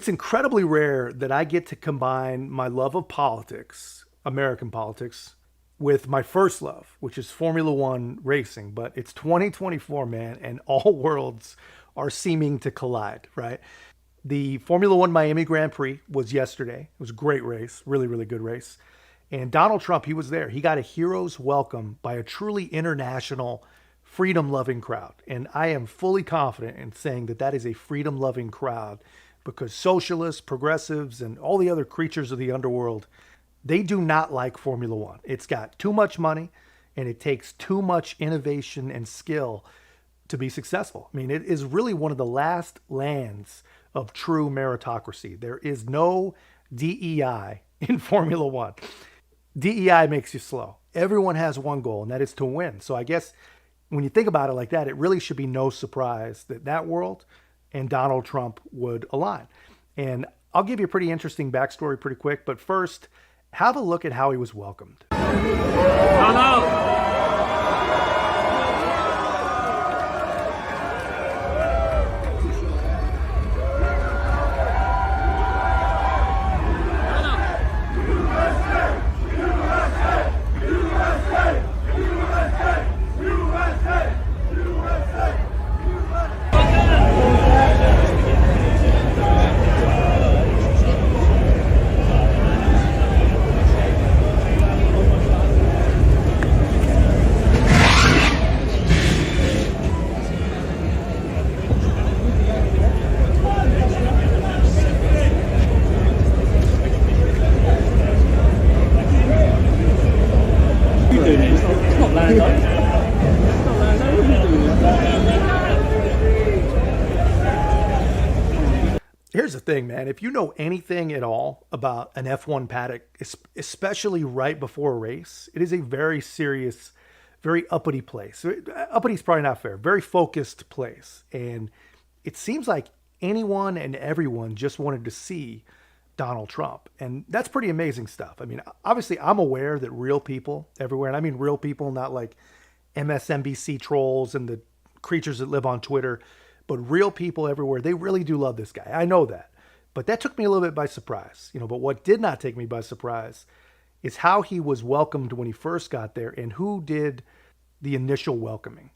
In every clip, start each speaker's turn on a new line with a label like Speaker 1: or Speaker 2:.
Speaker 1: It's incredibly rare that I get to combine my love of politics, American politics, with my first love, which is Formula One racing. But it's 2024, man, and all worlds are seeming to collide, right? The Formula One Miami Grand Prix was yesterday. It was a great race, really, really good race. And Donald Trump, he was there. He got a hero's welcome by a truly international, freedom loving crowd. And I am fully confident in saying that that is a freedom loving crowd because socialists, progressives, and all the other creatures of the underworld, they do not like Formula One. It's got too much money and it takes too much innovation and skill to be successful. I mean, it is really one of the last lands of true meritocracy. There is no DEI in Formula One. DEI makes you slow. Everyone has one goal, and that is to win. So I guess when you think about it like that, it really should be no surprise that that world and Donald Trump would align. And I'll give you a pretty interesting backstory pretty quick, but first, have a look at how he was welcomed.
Speaker 2: Hello.
Speaker 1: Here's the thing, man. If you know anything at all about an F1 paddock, especially right before a race, it is a very serious, very uppity place. Uppity is probably not fair. Very focused place. And it seems like anyone and everyone just wanted to see Donald Trump. And that's pretty amazing stuff. I mean, obviously, I'm aware that real people everywhere, and I mean real people, not like MSNBC trolls and the creatures that live on Twitter, but real people everywhere, they really do love this guy. I know that. But that took me a little bit by surprise. But what did not take me by surprise is how he was welcomed when he first got there and who did the initial welcoming.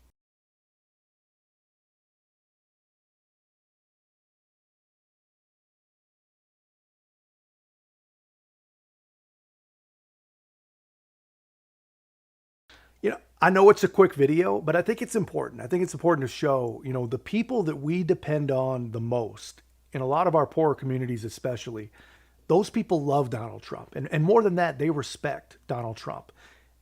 Speaker 1: I know it's a quick video, but I think it's important. I think it's important to show, the people that we depend on the most, in a lot of our poorer communities especially, those people love Donald Trump. And more than that, they respect Donald Trump.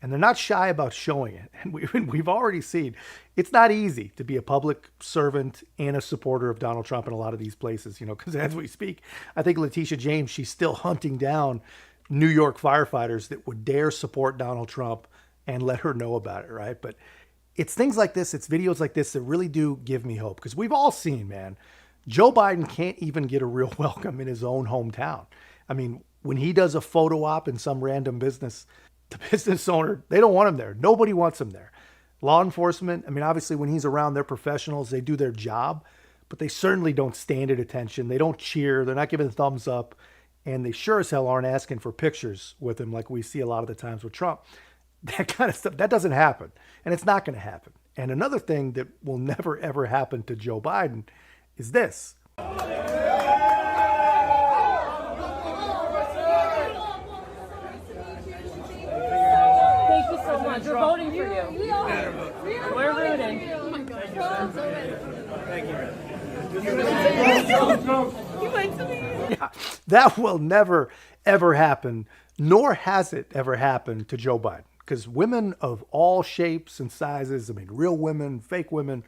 Speaker 1: And they're not shy about showing it. And we've already seen it's not easy to be a public servant and a supporter of Donald Trump in a lot of these places, because as we speak, I think Letitia James, she's still hunting down New York firefighters that would dare support Donald Trump and let her know about it, right? But it's things like this, it's videos like this that really do give me hope because we've all seen, man, Joe Biden can't even get a real welcome in his own hometown. I mean, when he does a photo op in some random business, the business owner, they don't want him there. Nobody wants him there. Law enforcement, I mean, obviously when he's around, they're professionals, they do their job, but they certainly don't stand at attention. They don't cheer, they're not giving a thumbs up, and they sure as hell aren't asking for pictures with him like we see a lot of the times with Trump. That kind of stuff, that doesn't happen. And it's not going to happen. And another thing that will never, ever happen to Joe Biden is this.
Speaker 3: Thank you so much. We're voting for you. We are. We're rooting. Oh my God.
Speaker 1: Thank you. Yeah, that will never, ever happen, nor has it ever happened to Joe Biden. Because women of all shapes and sizes, I mean, real women, fake women,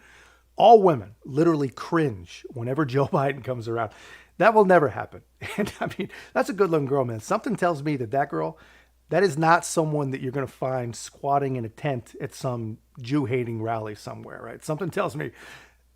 Speaker 1: all women literally cringe whenever Joe Biden comes around. That will never happen. And I mean, that's a good looking girl, man. Something tells me that girl, that is not someone that you're going to find squatting in a tent at some Jew hating rally somewhere, right? Something tells me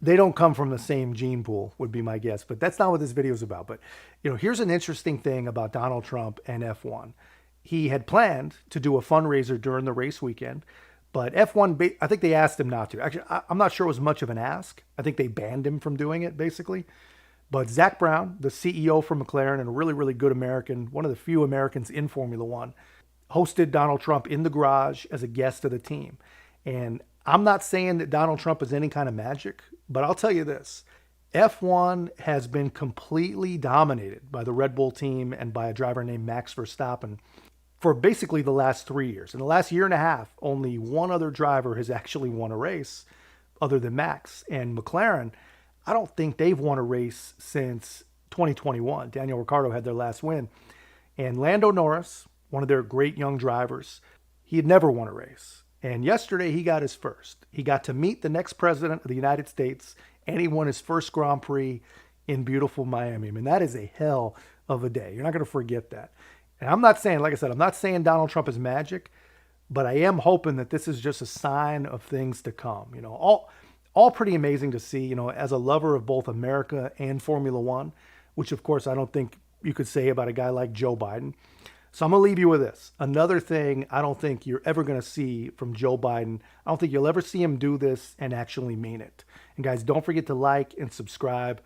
Speaker 1: they don't come from the same gene pool would be my guess, but that's not what this video is about. But, here's an interesting thing about Donald Trump and F1. He had planned to do a fundraiser during the race weekend, but F1, I think they asked him not to. Actually, I'm not sure it was much of an ask. I think they banned him from doing it, basically. But Zach Brown, the CEO from McLaren and a really, really good American, one of the few Americans in Formula One, hosted Donald Trump in the garage as a guest of the team. And I'm not saying that Donald Trump is any kind of magic, but I'll tell you this. F1 has been completely dominated by the Red Bull team and by a driver named Max Verstappen for basically the last 3 years. In the last year and a half, only one other driver has actually won a race other than Max. And McLaren, I don't think they've won a race since 2021. Daniel Ricciardo had their last win. And Lando Norris, one of their great young drivers, he had never won a race. And yesterday he got his first. He got to meet the next president of the United States, and he won his first Grand Prix in beautiful Miami. I mean, that is a hell of a day. You're not going to forget that. And I'm not saying, like I said, I'm not saying Donald Trump is magic, but I am hoping that this is just a sign of things to come. You know, all pretty amazing to see, you know, as a lover of both America and Formula One, which of course I don't think you could say about a guy like Joe Biden. So I'm going to leave you with this. Another thing I don't think you're ever going to see from Joe Biden. I don't think you'll ever see him do this and actually mean it. And guys, don't forget to like and subscribe.